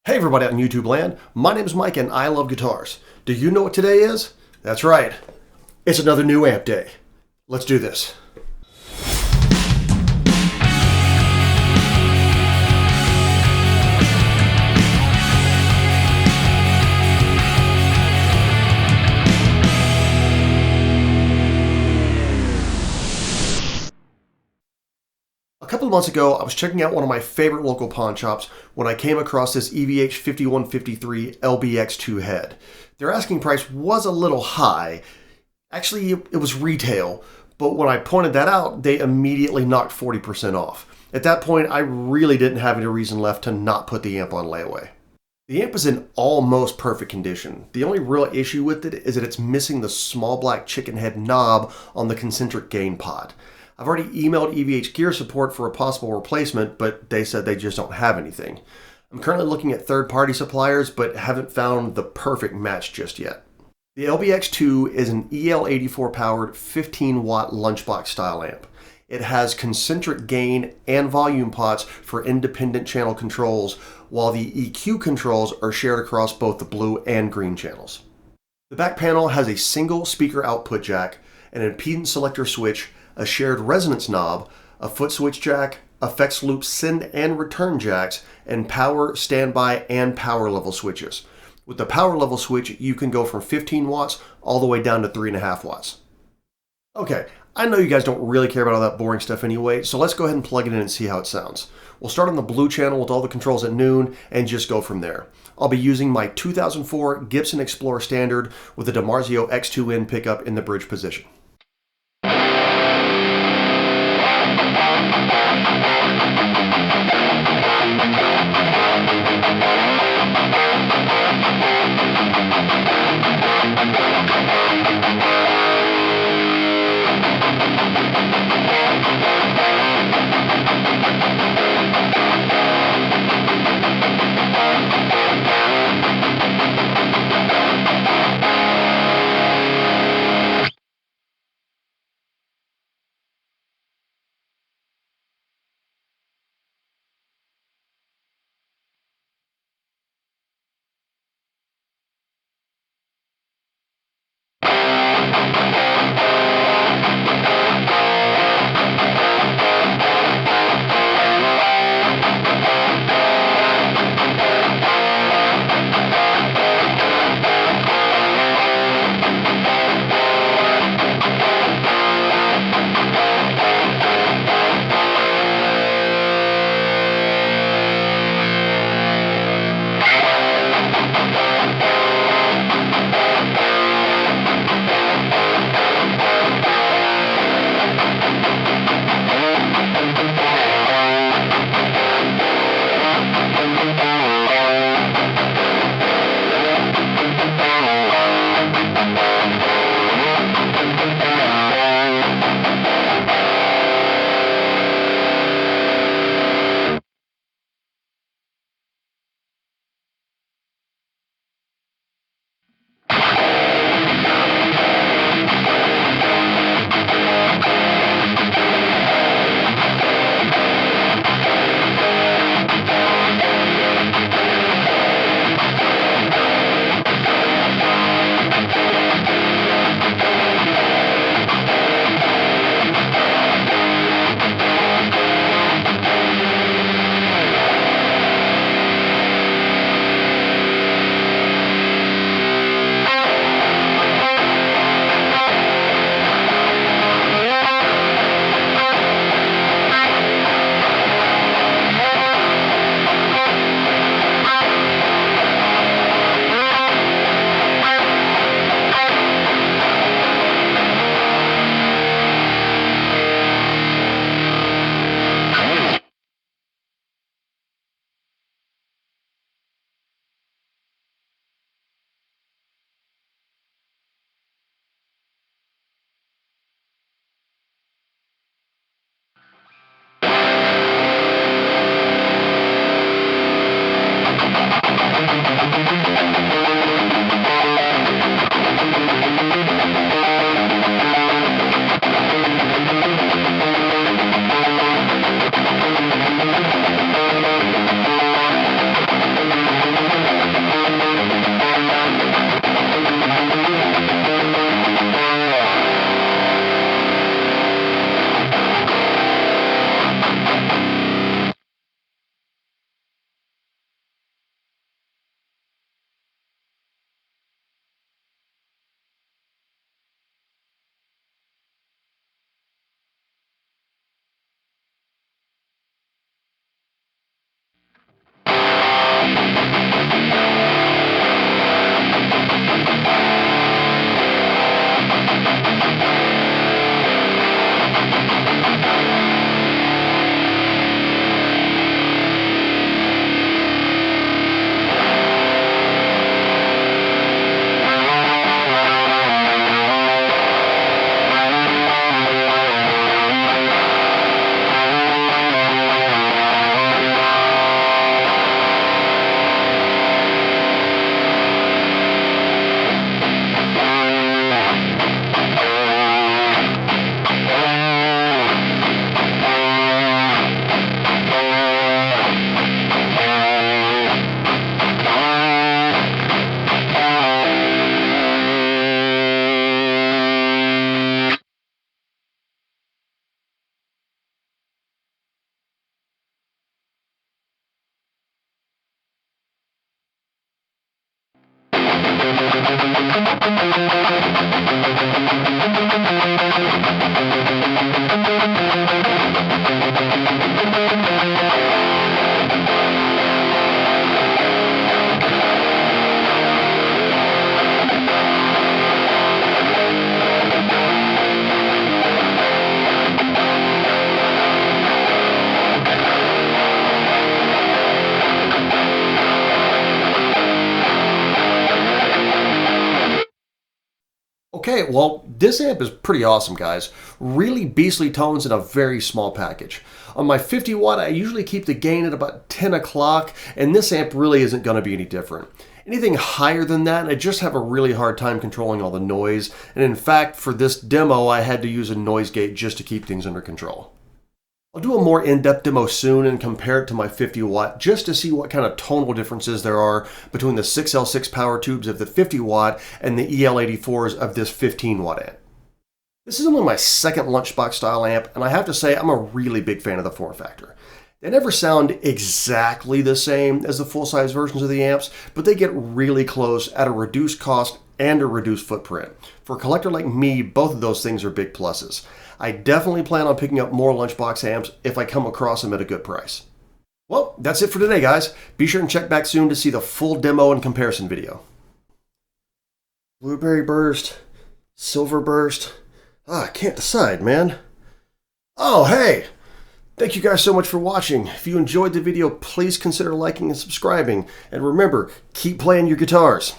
Hey everybody out in YouTube land, my name is Mike and I love guitars. Do you know what today is? That's right, it's another new amp day. Let's do this. A couple of months ago, I was checking out one of my favorite local pawn shops when I came across this EVH 5153 LBX2 head. Their asking price was a little high. Actually, it was retail, but when I pointed that out, they immediately knocked 40% off. At that point, I really didn't have any reason left to not put the amp on layaway. The amp is in almost perfect condition. The only real issue with it is that it's missing the small black chicken head knob on the concentric gain pod. I've already emailed EVH Gear Support for a possible replacement, but they said they just don't have anything. I'm currently looking at third-party suppliers, but haven't found the perfect match just yet. The LBX2 is an EL84 powered 15-watt lunchbox style amp. It has concentric gain and volume pots for independent channel controls, while the EQ controls are shared across both the blue and green channels. The back panel has a single speaker output jack, an impedance selector switch, a shared resonance knob, a foot switch jack, effects loop send and return jacks, and power, standby, and power level switches. With the power level switch, you can go from 15 watts all the way down to 3.5 watts. Okay, I know you guys don't really care about all that boring stuff anyway, so let's go ahead and plug it in and see how it sounds. We'll start on the blue channel with all the controls at noon and just go from there. I'll be using my 2004 Gibson Explorer Standard with a DiMarzio X2N pickup in the bridge position. Okay, well, this amp is pretty awesome, guys. Really beastly tones in a very small package. On my 50 watt, I usually keep the gain at about 10 o'clock, and this amp really isn't going to be any different. Anything higher than that, I just have a really hard time controlling all the noise, and in fact, for this demo, I had to use a noise gate just to keep things under control. I'll do a more in-depth demo soon and compare it to my 50 watt just to see what kind of tonal differences there are between the 6L6 power tubes of the 50 watt and the EL84s of this 15 watt amp. This is only my second lunchbox style amp, and I have to say I'm a really big fan of the form factor. They never sound exactly the same as the full-size versions of the amps, but they get really close at a reduced cost and a reduced footprint. For a collector like me, both of those things are big pluses. I definitely plan on picking up more lunchbox amps if I come across them at a good price. Well, that's it for today, guys. Be sure and check back soon to see the full demo and comparison video. Blueberry burst, silver burst. I can't decide, man. Oh, hey! Thank you guys so much for watching. If you enjoyed the video, please consider liking and subscribing. And remember, keep playing your guitars.